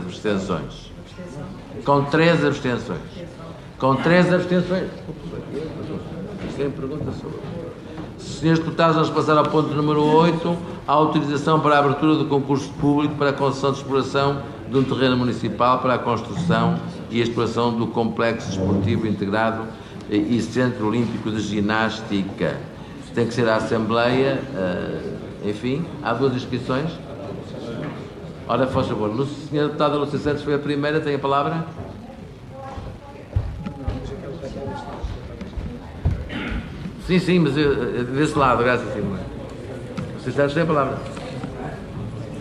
abstenções. Com 3 abstenções. Com 3 abstenções. Tem pergunta sobre. Senhores deputados, vamos passar ao ponto número 8, a autorização para a abertura do concurso público para a concessão de exploração de um terreno municipal para a construção e exploração do complexo desportivo integrado e Centro Olímpico de Ginástica. Tem que ser a Assembleia, enfim, há 2 inscrições. Ora, faz favor, Senhora Deputada Lúcia Santos foi a primeira, tem a palavra. Sim, mas desse lado, graças a Deus. Lúcia Santos tem a palavra.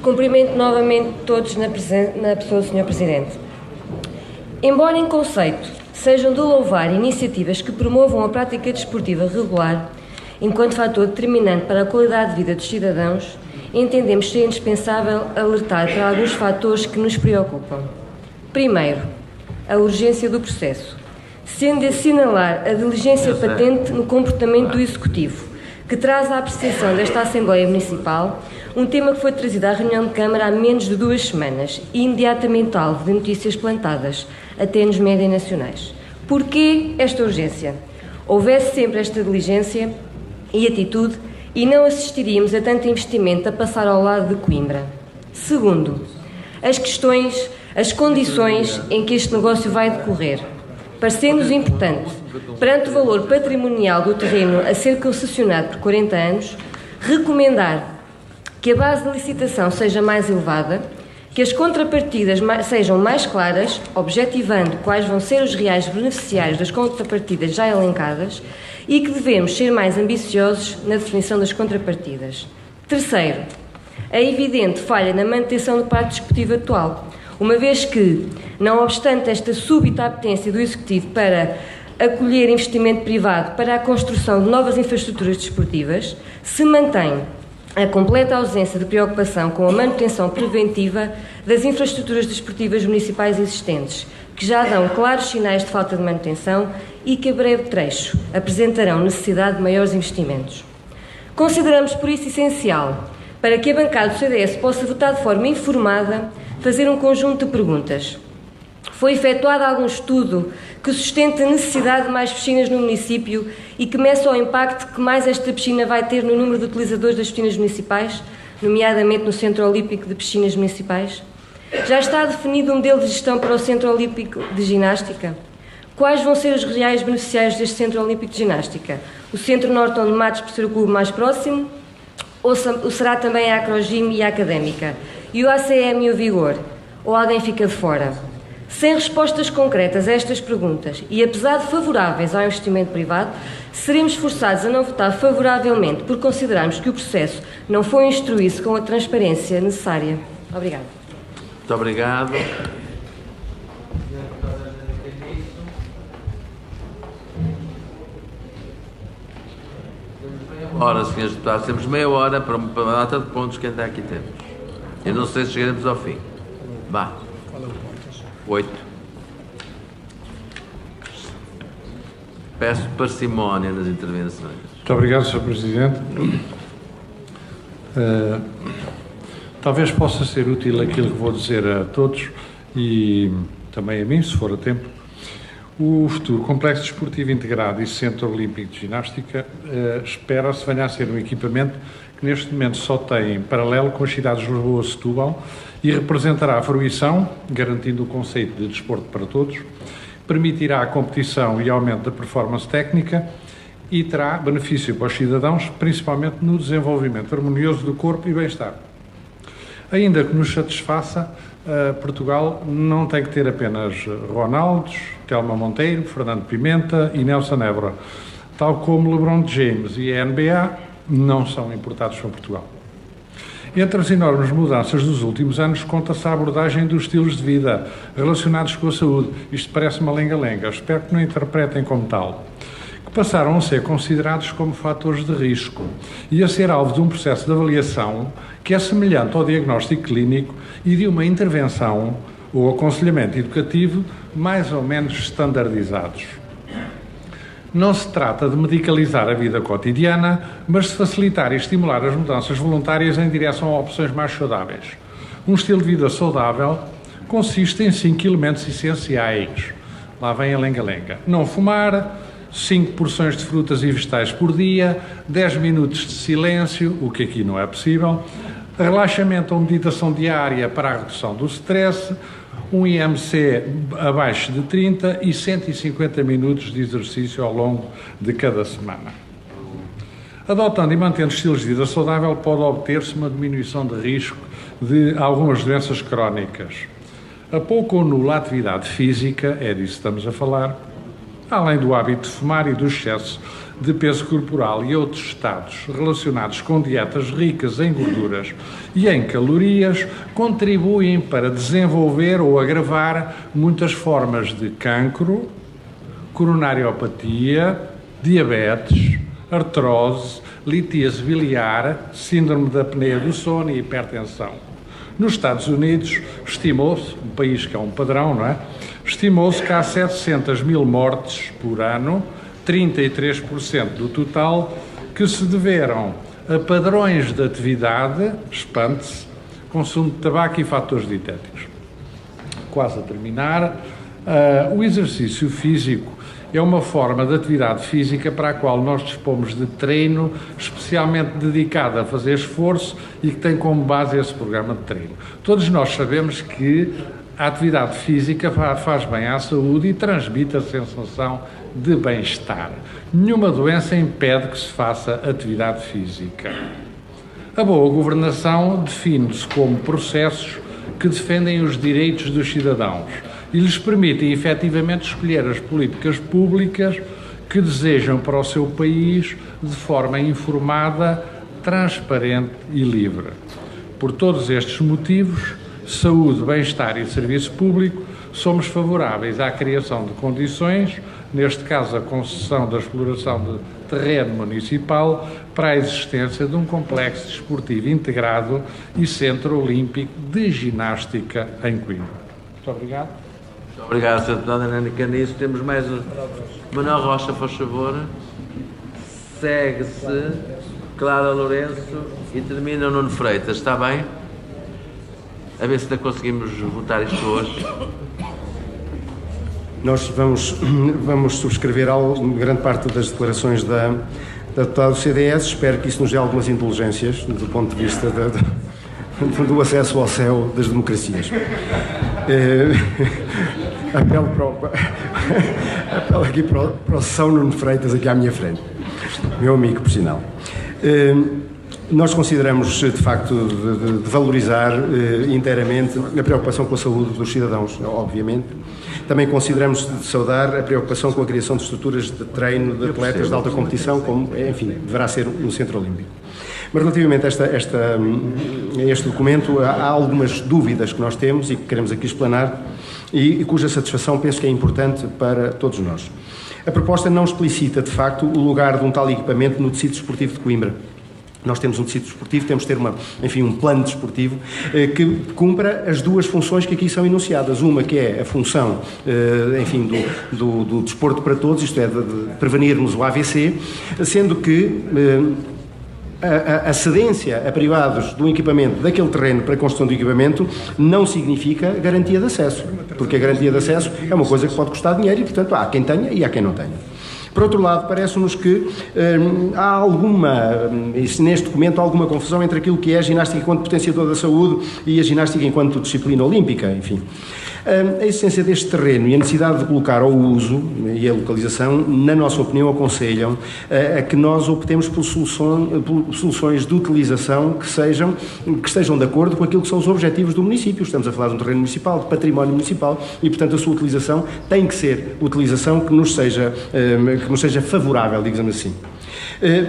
Cumprimento novamente todos na pessoa do Sr. Presidente. Embora em conceito sejam de louvar iniciativas que promovam a prática desportiva regular, enquanto fator determinante para a qualidade de vida dos cidadãos, entendemos ser indispensável alertar para alguns fatores que nos preocupam. Primeiro, a urgência do processo, sendo de assinalar a diligência patente no comportamento do Executivo, que traz à apreciação desta Assembleia Municipal um tema que foi trazido à reunião de Câmara há menos de 2 semanas e imediatamente alvo de notícias plantadas, até nos médias nacionais. Porquê esta urgência? Houvesse sempre esta diligência e atitude e não assistiríamos a tanto investimento a passar ao lado de Coimbra. Segundo, as condições em que este negócio vai decorrer. Parecendo-nos importante, perante o valor patrimonial do terreno a ser concessionado por 40 anos, recomendar que a base de licitação seja mais elevada, que as contrapartidas sejam mais claras, objetivando quais vão ser os reais beneficiários das contrapartidas já elencadas e que devemos ser mais ambiciosos na definição das contrapartidas. Terceiro, a evidente falha na manutenção do parque desportivo atual, uma vez que, não obstante esta súbita apetência do Executivo para acolher investimento privado para a construção de novas infraestruturas desportivas, se mantém a completa ausência de preocupação com a manutenção preventiva das infraestruturas desportivas municipais existentes, que já dão claros sinais de falta de manutenção e que a breve trecho apresentarão necessidade de maiores investimentos. Consideramos por isso essencial, para que a bancada do CDS possa votar de forma informada, fazer um conjunto de perguntas. Foi efetuado algum estudo que sustente a necessidade de mais piscinas no município e que meça o impacto que mais esta piscina vai ter no número de utilizadores das piscinas municipais, nomeadamente no Centro Olímpico de Piscinas Municipais? Já está definido um modelo de gestão para o Centro Olímpico de Ginástica? Quais vão ser os reais beneficiários deste Centro Olímpico de Ginástica? O Centro Norte onde Matos, por ser o clube mais próximo? Ou será também a Acrogym e a Académica? E o ACM e o Vigor? Ou alguém fica de fora? Sem respostas concretas a estas perguntas e apesar de favoráveis ao investimento privado, seremos forçados a não votar favoravelmente por considerarmos que o processo não foi instruído com a transparência necessária. Obrigada. Muito obrigado. Ora, senhores deputados, temos meia hora para uma data de pontos que ainda aqui temos. Eu não sei se chegaremos ao fim. Vá. 8. Peço parcimónia nas intervenções. Muito obrigado, Sr. Presidente. Talvez possa ser útil aquilo que vou dizer a todos e também a mim, se for a tempo. O futuro Complexo Desportivo Integrado e Centro Olímpico de Ginástica espera-se venha a ser um equipamento que neste momento só tem em paralelo com as cidades de Lisboa e Setúbal e representará a fruição, garantindo o conceito de desporto para todos, permitirá a competição e aumento da performance técnica e terá benefício para os cidadãos, principalmente no desenvolvimento harmonioso do corpo e bem-estar. Ainda que nos satisfaça, Portugal não tem que ter apenas Ronaldos, Telma Monteiro, Fernando Pimenta e Nelson Évora, tal como LeBron James e a NBA não são importados para Portugal. Entre as enormes mudanças dos últimos anos, conta-se a abordagem dos estilos de vida relacionados com a saúde. Isto parece uma lenga-lenga, espero que não interpretem como tal. Que passaram a ser considerados como fatores de risco e a ser alvo de um processo de avaliação que é semelhante ao diagnóstico clínico e de uma intervenção ou aconselhamento educativo mais ou menos standardizados. Não se trata de medicalizar a vida cotidiana, mas de facilitar e estimular as mudanças voluntárias em direção a opções mais saudáveis. Um estilo de vida saudável consiste em 5 elementos essenciais. Lá vem a lenga-lenga. Não fumar, 5 porções de frutas e vegetais por dia, 10 minutos de silêncio, o que aqui não é possível, relaxamento ou meditação diária para a redução do stress, um IMC abaixo de 30 e 150 minutos de exercício ao longo de cada semana. Adotando e mantendo estilos de vida saudável, pode obter-se uma diminuição de risco de algumas doenças crónicas. A pouca ou nula atividade física, é disso que estamos a falar, além do hábito de fumar e do excesso de peso corporal e outros estados relacionados com dietas ricas em gorduras e em calorias, contribuem para desenvolver ou agravar muitas formas de cancro, coronariopatia, diabetes, artrose, litíase biliar, síndrome da apneia do sono e hipertensão. Nos Estados Unidos, estimou-se, um país que é um padrão, não é? Estimou-se que há 700 mil mortes por ano, 33% do total, que se deveram a padrões de atividade, espante-se, consumo de tabaco e fatores dietéticos. Quase a terminar, o exercício físico é uma forma de atividade física para a qual nós dispomos de treino especialmente dedicado a fazer esforço e que tem como base esse programa de treino. Todos nós sabemos que a atividade física faz bem à saúde e transmite a sensação de bem-estar. Nenhuma doença impede que se faça atividade física. A boa governação define-se como processos que defendem os direitos dos cidadãos e lhes permitem efetivamente escolher as políticas públicas que desejam para o seu país de forma informada, transparente e livre. Por todos estes motivos, saúde, bem-estar e serviço público, somos favoráveis à criação de condições, neste caso a concessão da exploração de terreno municipal, para a existência de um complexo desportivo integrado e centro olímpico de ginástica em Coimbra. Muito obrigado. Muito obrigado, Sr. Deputado Hernani Caniço. Temos mais um. Manuel Rocha, por favor. Segue-se Clara Lourenço e termina o Nuno Freitas. Está bem? A ver se ainda conseguimos votar isto hoje. Nós vamos subscrever grande parte das declarações da deputada do CDS. Espero que isso nos dê algumas indulgências do ponto de vista do acesso ao céu das democracias. Apelo aqui para o São Nuno Freitas, aqui à minha frente. Meu amigo, por sinal. Nós consideramos, de facto, de valorizar inteiramente a preocupação com a saúde dos cidadãos, obviamente. Também consideramos de saudar a preocupação com a criação de estruturas de treino de atletas de alta competição, como, enfim, deverá ser no Centro Olímpico. Mas relativamente a este documento, há algumas dúvidas que nós temos e que queremos aqui explanar e cuja satisfação penso que é importante para todos nós. A proposta não explicita, de facto, o lugar de um tal equipamento no tecido desportivo de Coimbra. Nós temos um tecido desportivo, temos de ter um plano desportivo que cumpra as duas funções que aqui são enunciadas. Uma que é a função, do desporto para todos, isto é, de prevenirmos o AVC, sendo que a cedência a privados do equipamento, daquele terreno para a construção do equipamento, não significa garantia de acesso, porque a garantia de acesso é uma coisa que pode custar dinheiro e, portanto, há quem tenha e há quem não tenha. Por outro lado, parece-nos que há neste documento, alguma confusão entre aquilo que é a ginástica enquanto potenciador da saúde e a ginástica enquanto disciplina olímpica, enfim. A existência deste terreno e a necessidade de colocar ao uso e a localização, na nossa opinião, aconselham a que nós optemos por soluções de utilização que estejam de acordo com aquilo que são os objetivos do município. Estamos a falar de um terreno municipal, de património municipal e, portanto, a sua utilização tem que ser utilização que nos seja favorável, digamos assim.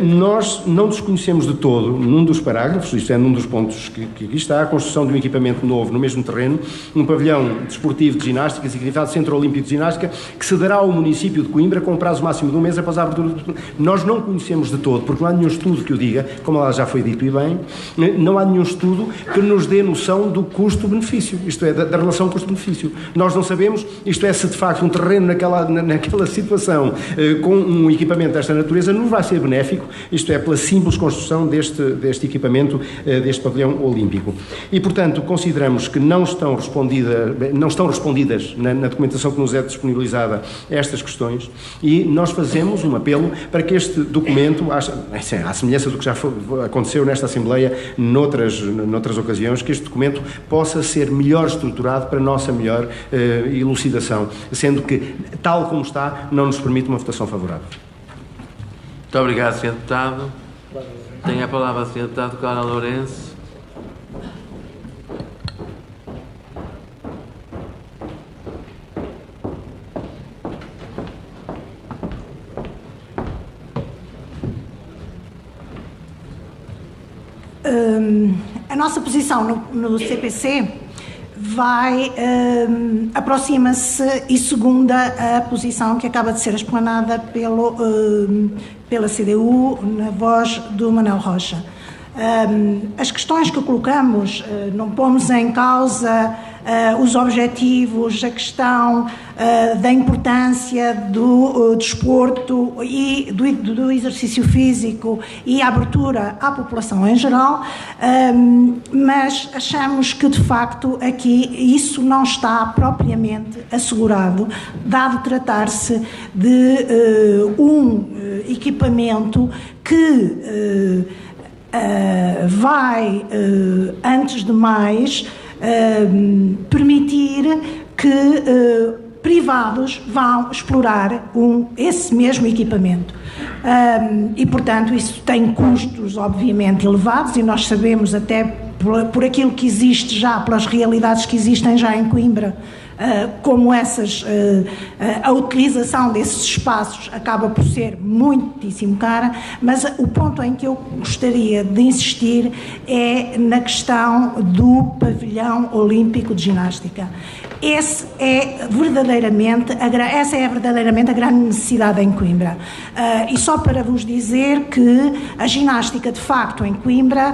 Nós não desconhecemos de todo, num dos parágrafos, isto é, num dos pontos que aqui está, a construção de um equipamento novo no mesmo terreno, um pavilhão desportivo de ginástica, significado Centro Olímpico de Ginástica, que se dará ao município de Coimbra com um prazo máximo de um mês após a abertura do... Nós não conhecemos de todo, porque não há nenhum estudo que o diga, como lá já foi dito e bem, não há nenhum estudo que nos dê noção do custo-benefício, isto é, da relação custo-benefício. Nós não sabemos, isto é, se de facto um terreno naquela situação com um equipamento desta natureza nos vai ser ser benéfico, isto é, pela simples construção deste equipamento, deste pavilhão olímpico. E, portanto, consideramos que não estão respondidas na documentação que nos é disponibilizada estas questões, e nós fazemos um apelo para que este documento, à semelhança do que já aconteceu nesta Assembleia noutras ocasiões, que este documento possa ser melhor estruturado para a nossa melhor elucidação, sendo que, tal como está, não nos permite uma votação favorável. Muito obrigado, Sr. Deputado. Tem a palavra a Sr. Deputado Clara Lourenço. A nossa posição no CPC aproxima-se e segunda a posição que acaba de ser explanada pela CDU na voz do Manuel Rocha. As questões que colocamos, não pomos em causa os objetivos, a questão da importância do desporto e do exercício físico e a abertura à população em geral, mas achamos que, de facto, aqui isso não está propriamente assegurado, dado tratar-se de um equipamento que vai, antes de mais, permitir que privados vão explorar esse mesmo equipamento. E, portanto, isso tem custos, obviamente, elevados, e nós sabemos, até por aquilo que existe já, pelas realidades que existem já em Coimbra, como a utilização desses espaços acaba por ser muitíssimo cara, mas o ponto em que eu gostaria de insistir é na questão do pavilhão olímpico de ginástica. Essa é verdadeiramente a grande necessidade em Coimbra. E só para vos dizer que a ginástica, de facto, em Coimbra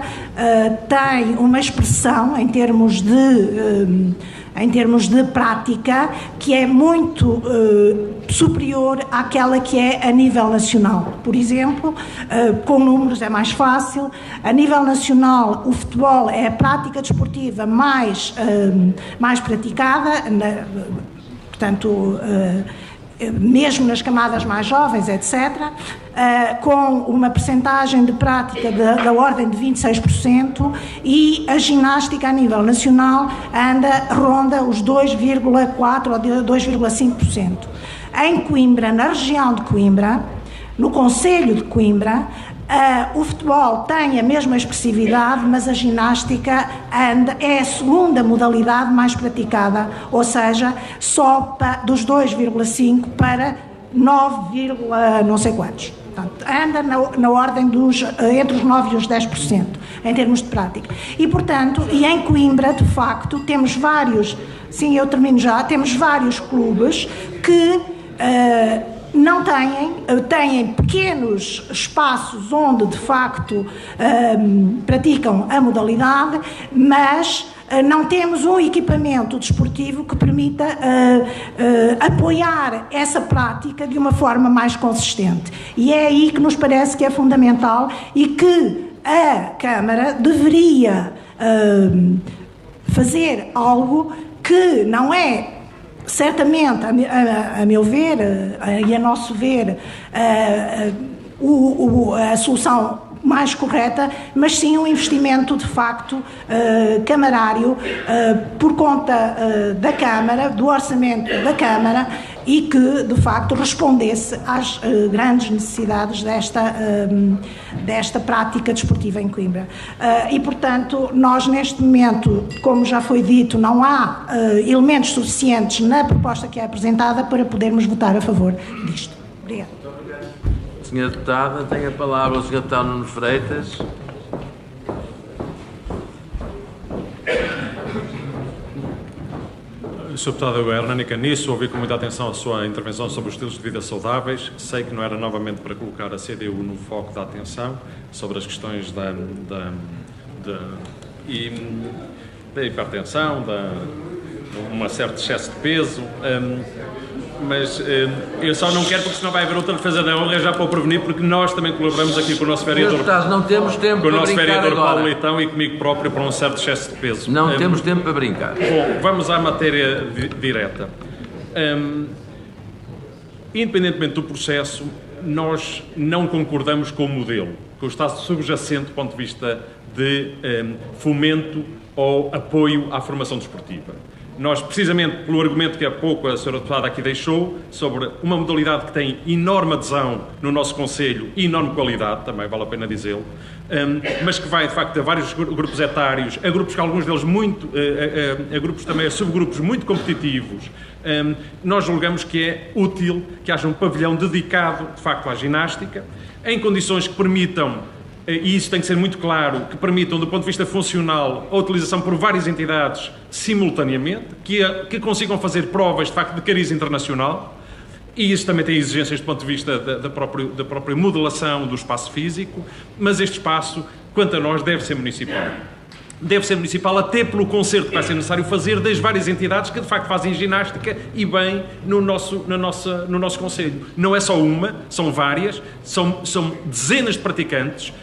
tem uma expressão em termos de prática, que é muito superior àquela que é a nível nacional. Por exemplo, com números é mais fácil. A nível nacional, o futebol é a prática desportiva mais praticada, portanto, mesmo nas camadas mais jovens, etc., com uma percentagem de prática da ordem de 26%, e a ginástica a nível nacional ronda os 2,4% ou 2,5%. Em Coimbra, na região de Coimbra, no concelho de Coimbra, o futebol tem a mesma expressividade, mas a ginástica é a segunda modalidade mais praticada, ou seja, só dos 2,5 para 9, não sei quantos. Portanto, anda na ordem entre os 9% e os 10% em termos de prática. E, portanto, em Coimbra, de facto, temos vários clubes que não têm pequenos espaços onde, de facto, praticam a modalidade, mas não temos um equipamento desportivo que permita apoiar essa prática de uma forma mais consistente. E é aí que nos parece que é fundamental e que a Câmara deveria fazer algo que não é, certamente, a meu ver e a nosso ver, a solução mais correta, mas sim um investimento de facto camarário por conta da Câmara, do orçamento da Câmara, e que de facto respondesse às grandes necessidades desta prática desportiva em Coimbra. E, portanto, nós neste momento, como já foi dito, não há elementos suficientes na proposta que é apresentada para podermos votar a favor disto. Obrigada. Senhora Deputada, tem a palavra o Sr. Deputado Nuno Freitas. Sr. Deputado Hernani Caniço, ouvi com muita atenção a sua intervenção sobre os estilos de vida saudáveis. Sei que não era novamente para colocar a CDU no foco da atenção sobre as questões da hipertensão, um certo excesso de peso. mas eu só não quero, porque senão vai haver outra defesa da honra já para o prevenir, porque nós também colaboramos aqui com o nosso vereador. Não temos tempo com o para nosso brincar vereador agora. Paulo Leitão e comigo próprio para um certo excesso de peso. Não temos tempo para brincar. Bom, vamos à matéria direta. Independentemente do processo, nós não concordamos com o modelo, que está subjacente do ponto de vista de fomento ou apoio à formação desportiva. Nós, precisamente pelo argumento que há pouco a senhora deputada aqui deixou, sobre uma modalidade que tem enorme adesão no nosso Conselho e enorme qualidade, também vale a pena dizê-lo, mas que vai, de facto, a vários grupos etários, a grupos que alguns deles a grupos também, a subgrupos muito competitivos, nós julgamos que é útil que haja um pavilhão dedicado, de facto, à ginástica, em condições que permitam, e isso tem que ser muito claro, que permitam, do ponto de vista funcional, a utilização por várias entidades simultaneamente, que consigam fazer provas, de facto, de cariz internacional, e isso também tem exigências do ponto de vista da própria modelação do espaço físico, mas este espaço, quanto a nós, deve ser municipal. Deve ser municipal até pelo concerto que vai ser necessário fazer das várias entidades que de facto fazem ginástica e bem no nosso Conselho. Não é só uma, são várias, são dezenas de praticantes,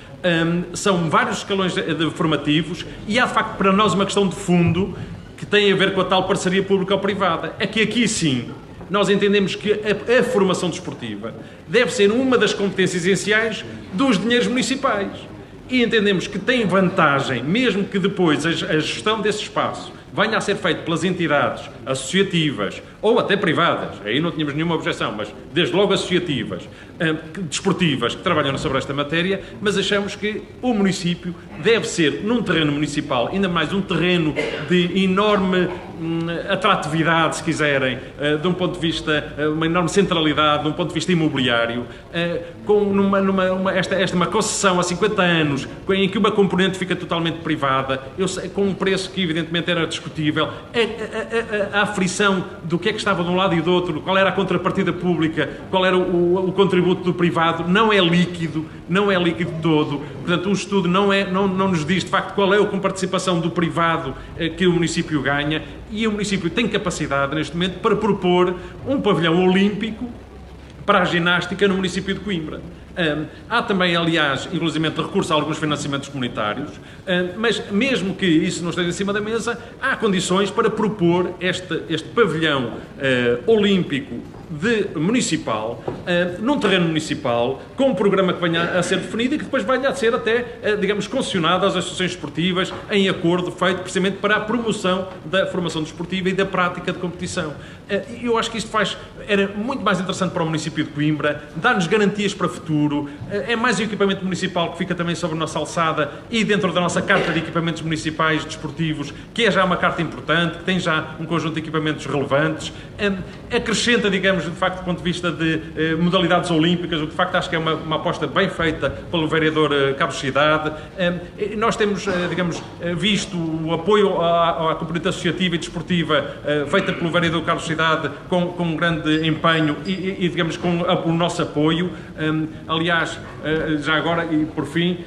são vários escalões formativos e há de facto para nós uma questão de fundo que tem a ver com a tal parceria pública-privada. É que aqui sim nós entendemos que a formação desportiva deve ser uma das competências essenciais dos dinheiros municipais. E entendemos que tem vantagem, mesmo que depois a gestão desse espaço venha a ser feito pelas entidades associativas ou até privadas, aí não tínhamos nenhuma objeção, mas desde logo associativas, desportivas, que trabalham sobre esta matéria, mas achamos que o município deve ser, num terreno municipal, ainda mais um terreno de enorme atratividade, se quiserem, de um ponto de vista, uma enorme centralidade, de um ponto de vista imobiliário, com uma concessão a 50 anos, em que uma componente fica totalmente privada, com um preço que evidentemente era discutível, a aflição do que é que estava de um lado e do outro, qual era a contrapartida pública, qual era o contributo do privado, não é líquido todo, portanto o estudo não nos diz de facto qual é a comparticipação do privado que o município ganha, e o município tem capacidade neste momento para propor um pavilhão olímpico para a ginástica no município de Coimbra. Há também, aliás, inclusivamente recurso a alguns financiamentos comunitários, mas mesmo que isso não esteja em cima da mesa, há condições para propor este pavilhão olímpico municipal, num terreno municipal, com um programa que venha a ser definido e que depois venha a ser até, digamos, concessionado às associações esportivas em acordo feito precisamente para a promoção da formação desportiva e da prática de competição. Eu acho que isto era muito mais interessante para o município de Coimbra, dá-nos garantias para o futuro, é mais um equipamento municipal que fica também sobre a nossa alçada e dentro da nossa carta de equipamentos municipais desportivos, que é já uma carta importante, que tem já um conjunto de equipamentos relevantes, acrescenta, digamos, de facto, do ponto de vista de modalidades olímpicas, o que de facto acho que é uma aposta bem feita pelo vereador Carlos Cidade. Nós temos, digamos, visto o apoio à componente associativa e desportiva feita pelo vereador Carlos Cidade com um grande empenho e digamos, com o nosso apoio. Aliás, já agora e por fim,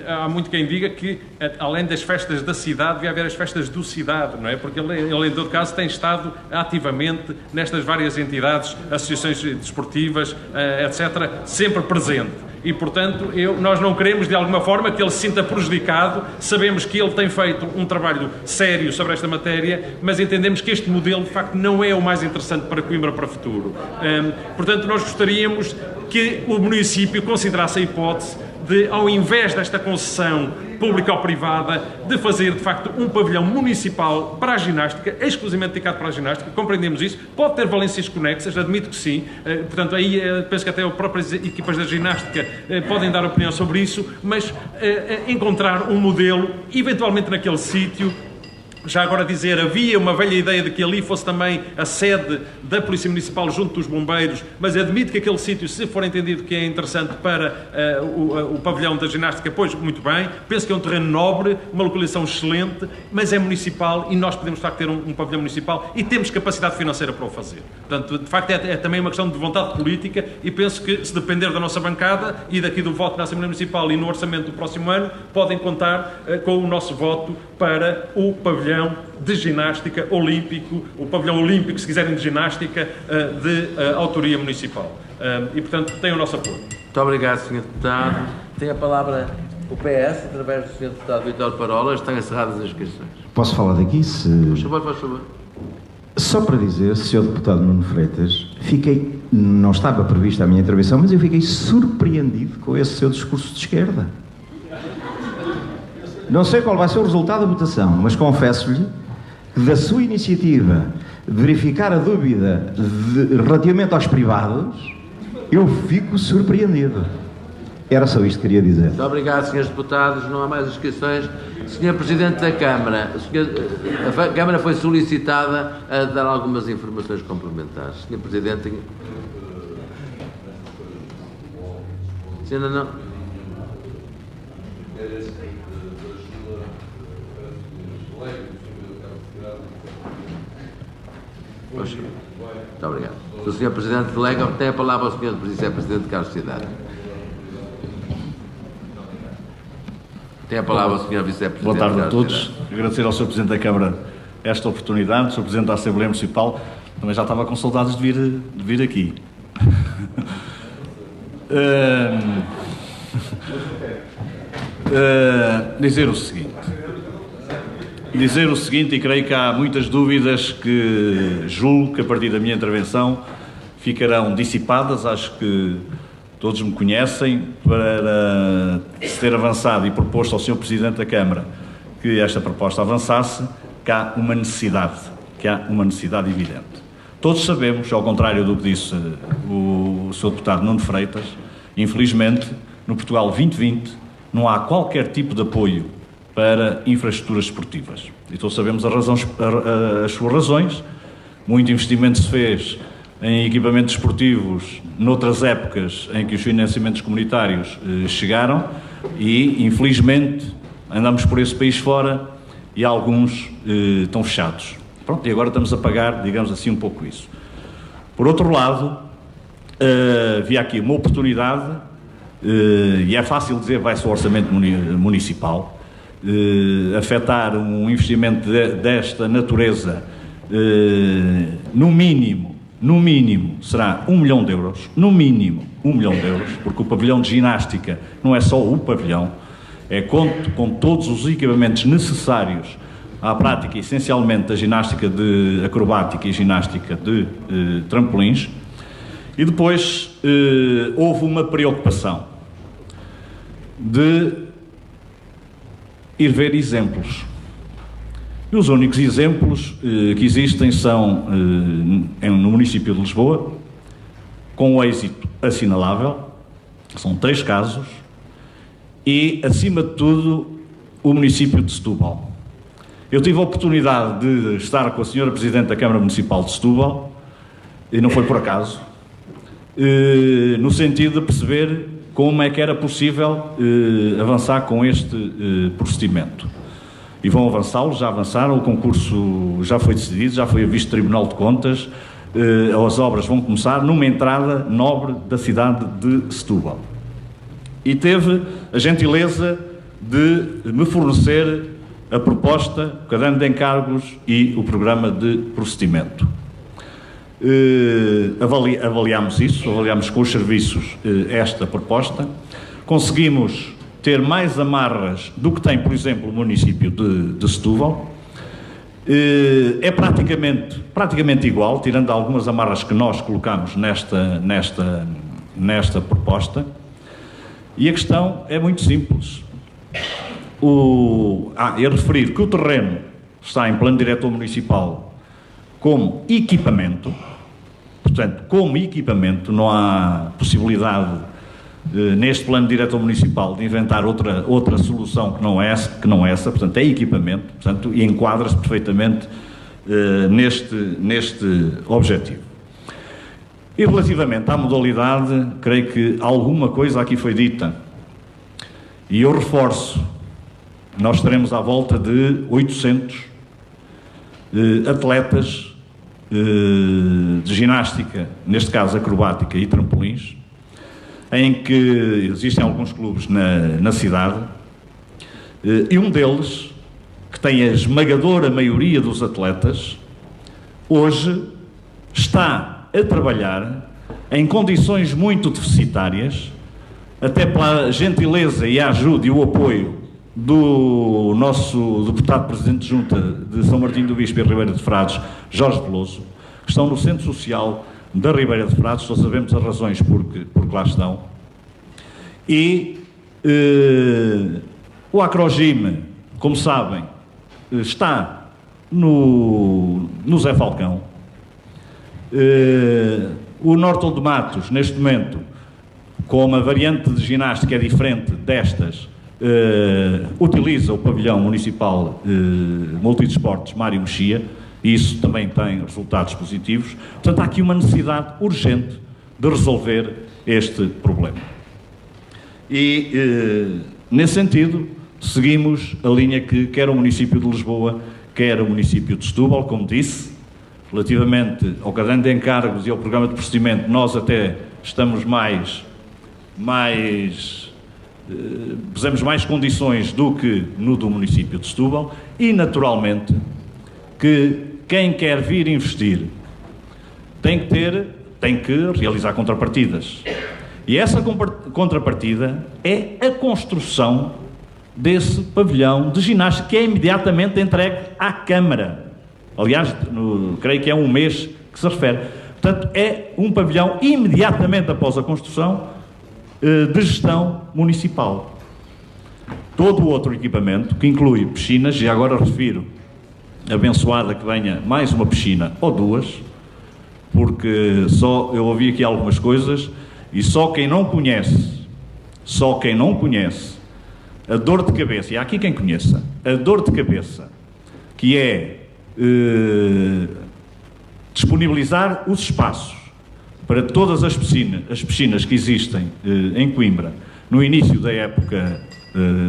há muito quem diga que além das festas da cidade, devia haver as festas do cidade, não é? Porque ele em todo caso tem estado ativamente nestas várias entidades, associações desportivas, etc., sempre presente. E, portanto, nós não queremos, de alguma forma, que ele se sinta prejudicado. Sabemos que ele tem feito um trabalho sério sobre esta matéria, mas entendemos que este modelo, de facto, não é o mais interessante para Coimbra para o futuro. Portanto, nós gostaríamos que o município considerasse a hipótese de, ao invés desta concessão pública ou privada, de fazer, de facto, um pavilhão municipal para a ginástica, exclusivamente dedicado para a ginástica, compreendemos isso, pode ter valências conexas, admito que sim, portanto, aí penso que até as próprias equipas da ginástica podem dar opinião sobre isso, mas encontrar um modelo, eventualmente naquele sítio. Já agora dizer, havia uma velha ideia de que ali fosse também a sede da Polícia Municipal junto dos bombeiros, mas admito que aquele sítio, se for entendido que é interessante para o pavilhão da ginástica, pois, muito bem. Penso que é um terreno nobre, uma localização excelente, mas é municipal e nós podemos, de facto, ter um pavilhão municipal e temos capacidade financeira para o fazer. Portanto, de facto, é também uma questão de vontade política e penso que, se depender da nossa bancada e daqui do voto na Assembleia Municipal e no orçamento do próximo ano, podem contar com o nosso voto para o pavilhão pavilhão de ginástica olímpico, o pavilhão olímpico, se quiserem, de ginástica, de autoria municipal. E, portanto, tem o nosso apoio. Muito obrigado, Sr. Deputado. Tem a palavra o PS, através do Sr. Deputado Vítor Parola. Estão encerradas as inscrições. Posso falar daqui? Se... Por favor. Só para dizer, Sr. Deputado Nuno Freitas, não estava prevista a minha intervenção, mas eu fiquei surpreendido com esse seu discurso de esquerda. Não sei qual vai ser o resultado da votação, mas confesso-lhe que da sua iniciativa de verificar a dúvida relativamente aos privados, eu fico surpreendido. Era só isto que queria dizer. Muito obrigado, Srs. Deputados. Não há mais inscrições. Sr. Presidente da Câmara, a Câmara foi solicitada a dar algumas informações complementares. Sr. Presidente... Senhora, não... Muito obrigado. O Sr. Presidente delega, tem a palavra o Sr. Vice-Presidente Carlos Cidade. Tem a palavra o Sr. Vice-Presidente. Boa tarde a todos. Agradecer ao Sr. Presidente da Câmara esta oportunidade, Sr. Presidente da Assembleia Municipal. Também já estava com saudades de vir aqui. Dizer o seguinte, e creio que há muitas dúvidas que julgo que a partir da minha intervenção ficarão dissipadas. Acho que todos me conhecem, para se ter avançado e proposto ao Sr. Presidente da Câmara que esta proposta avançasse, que há uma necessidade evidente. Todos sabemos, ao contrário do que disse o Sr. Deputado Nuno Freitas, infelizmente, no Portugal 2020, não há qualquer tipo de apoio para infraestruturas esportivas. E todos sabemos as suas razões. Muito investimento se fez em equipamentos esportivos noutras épocas em que os financiamentos comunitários chegaram e, infelizmente, andamos por esse país fora e alguns estão fechados. Pronto, e agora estamos a pagar, digamos assim, um pouco isso. Por outro lado, havia aqui uma oportunidade, e é fácil dizer vai-se ao orçamento municipal, afetar um investimento desta natureza, no mínimo será 1 milhão de euros, no mínimo 1 milhão de euros, porque o pavilhão de ginástica não é só o pavilhão, é com todos os equipamentos necessários à prática, essencialmente da ginástica de acrobática e ginástica de trampolins. E depois houve uma preocupação de ir ver exemplos. E os únicos exemplos que existem são no município de Lisboa, com um êxito assinalável, são 3 casos, e, acima de tudo, o município de Setúbal. Eu tive a oportunidade de estar com a Sra. Presidente da Câmara Municipal de Setúbal, e não foi por acaso, no sentido de perceber como é que era possível avançar com este procedimento. E vão avançá-lo, já avançaram, o concurso já foi decidido, já foi visto Tribunal de Contas, as obras vão começar numa entrada nobre da cidade de Setúbal. E teve a gentileza de me fornecer a proposta, o caderno de encargos e o programa de procedimento. Avaliámos isso, avaliámos com os serviços esta proposta, conseguimos ter mais amarras do que tem, por exemplo, o município de Setúbal. É praticamente igual, tirando algumas amarras que nós colocamos nesta proposta. E a questão é muito simples. É referir que o terreno está em plano diretor municipal como equipamento, portanto, como equipamento, não há possibilidade neste plano diretor municipal de inventar outra solução que não é essa, portanto, é equipamento, portanto, e enquadra-se perfeitamente neste objetivo. E relativamente à modalidade, creio que alguma coisa aqui foi dita, e eu reforço, nós teremos à volta de 800 atletas de ginástica, neste caso acrobática e trampolins, em que existem alguns clubes na cidade, e um deles, que tem a esmagadora maioria dos atletas, hoje está a trabalhar em condições muito deficitárias, até pela gentileza e a ajuda e o apoio do nosso deputado Presidente de Junta de São Martinho do Bispo e Ribeira de Frades, Jorge Veloso, que estão no Centro Social da Ribeira de Frades, só sabemos as razões porque lá estão. E o Acrogime, como sabem, está no Zé Falcão. O Norton de Matos, neste momento, com uma variante de ginástica diferente destas, utiliza o pavilhão municipal multidesportes Mário Mexia, e isso também tem resultados positivos. Portanto, há aqui uma necessidade urgente de resolver este problema. E, nesse sentido, seguimos a linha que quer o município de Lisboa, quer o município de Setúbal, como disse, relativamente ao caderno de encargos e ao programa de procedimento, nós até estamos pusemos mais condições do que no do município de Setúbal e, naturalmente, que quem quer vir investir tem que realizar contrapartidas. E essa contrapartida é a construção desse pavilhão de ginástica que é imediatamente entregue à Câmara. Aliás, creio que é um mês que se refere. Portanto, é um pavilhão imediatamente após a construção de gestão municipal. Todo o outro equipamento, que inclui piscinas, e agora refiro, abençoada que venha mais uma piscina ou duas, porque só eu ouvi aqui algumas coisas e só quem não conhece a dor de cabeça, e há aqui quem conheça, a dor de cabeça que é disponibilizar os espaços para todas as piscinas que existem em Coimbra no início da época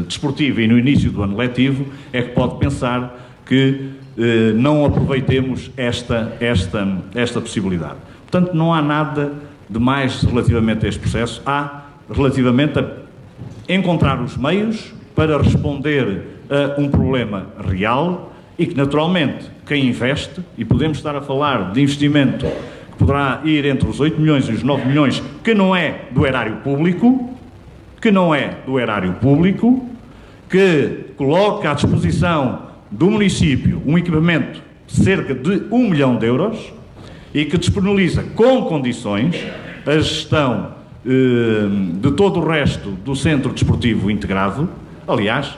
desportiva e no início do ano letivo, é que pode pensar que não aproveitemos esta possibilidade. Portanto, não há nada de mais relativamente a este processo, há relativamente a encontrar os meios para responder a um problema real e que, naturalmente, quem investe, e podemos estar a falar de investimento que poderá ir entre os 8 milhões e os 9 milhões, que não é do erário público, que coloca à disposição do município um equipamento de cerca de 1 milhão de euros e que disponibiliza com condições a gestão de todo o resto do Centro Desportivo Integrado, aliás,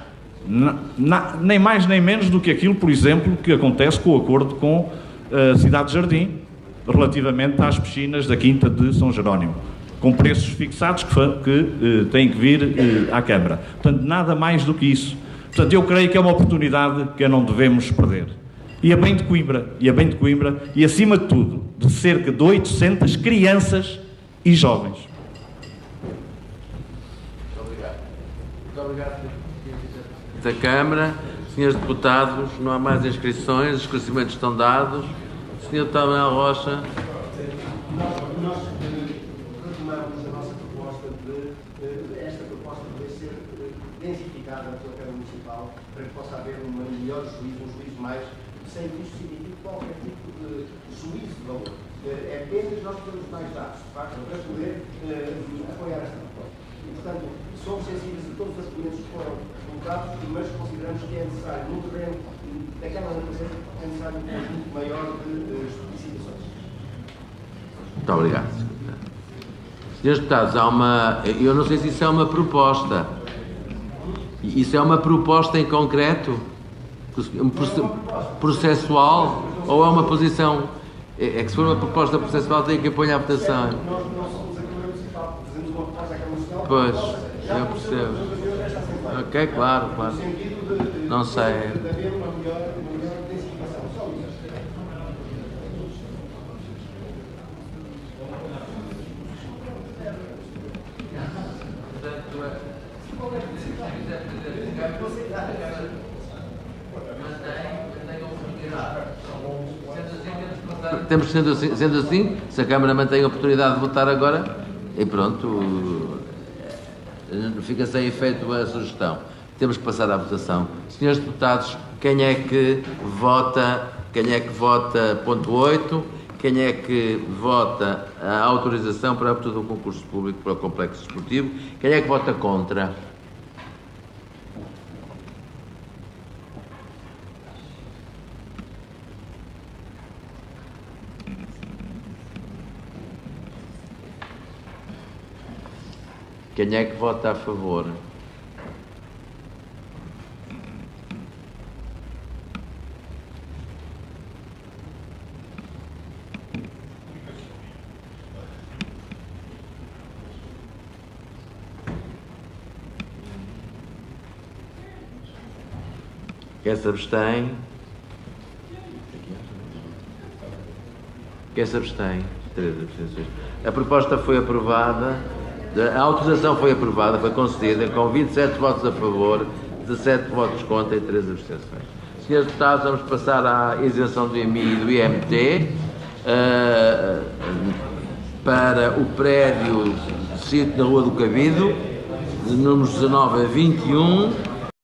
nem mais nem menos do que aquilo, por exemplo, que acontece com o acordo com a Cidade de Jardim, relativamente às piscinas da Quinta de São Jerónimo, com preços fixados que têm que vir à Câmara. Portanto, nada mais do que isso. Portanto, eu creio que é uma oportunidade que não devemos perder. E a bem de Coimbra, e acima de tudo, de cerca de 800 crianças e jovens. Muito obrigado. Da Câmara, senhores deputados, não há mais inscrições, os esclarecimentos estão dados. Senhor deputado Manuel Rocha. Nós retomamos a nossa proposta de esta proposta deve ser densificada pela Câmara Municipal para que possa haver um melhor juízo, um juízo mais, sem que isso signifique qualquer tipo de juízo de valor. É apenas nós temos mais dados, de facto, para poder apoiar esta proposta. E, portanto, somos sensíveis a todos os argumentos que foram colocados, mas consideramos que é necessário, no terreno daquela natureza, é necessário um conjunto maior de especificações. Muito obrigado. Senhores deputados, eu não sei se isso é uma proposta. Isso é uma proposta em concreto? Processual? Ou é uma posição? É que se for uma proposta processual tem que apoiar a votação. Nós somos a Câmara Municipal, fazemos uma proposta à Câmara Municipal. Pois, eu percebo. Ok, claro. Não sei. De haver uma melhor densificação. Só isso. Temos, sendo assim, se a Câmara mantém a oportunidade de votar agora, e pronto, fica sem efeito a sugestão. Temos que passar à votação. Senhores deputados, quem é que vota ponto 8? Quem é que vota a autorização para a abertura do concurso público para o complexo desportivo? Quem é que vota contra? Quem é que vota a favor? Quem se abstém? Quem se abstém? 3 abstenções. A proposta foi aprovada, a autorização foi aprovada, foi concedida com 27 votos a favor, 17 votos contra e 3 abstenções. Senhores deputados, vamos passar à isenção do IMI e do IMT para o prédio sítio na Rua do Cabido, de números 19 a 21.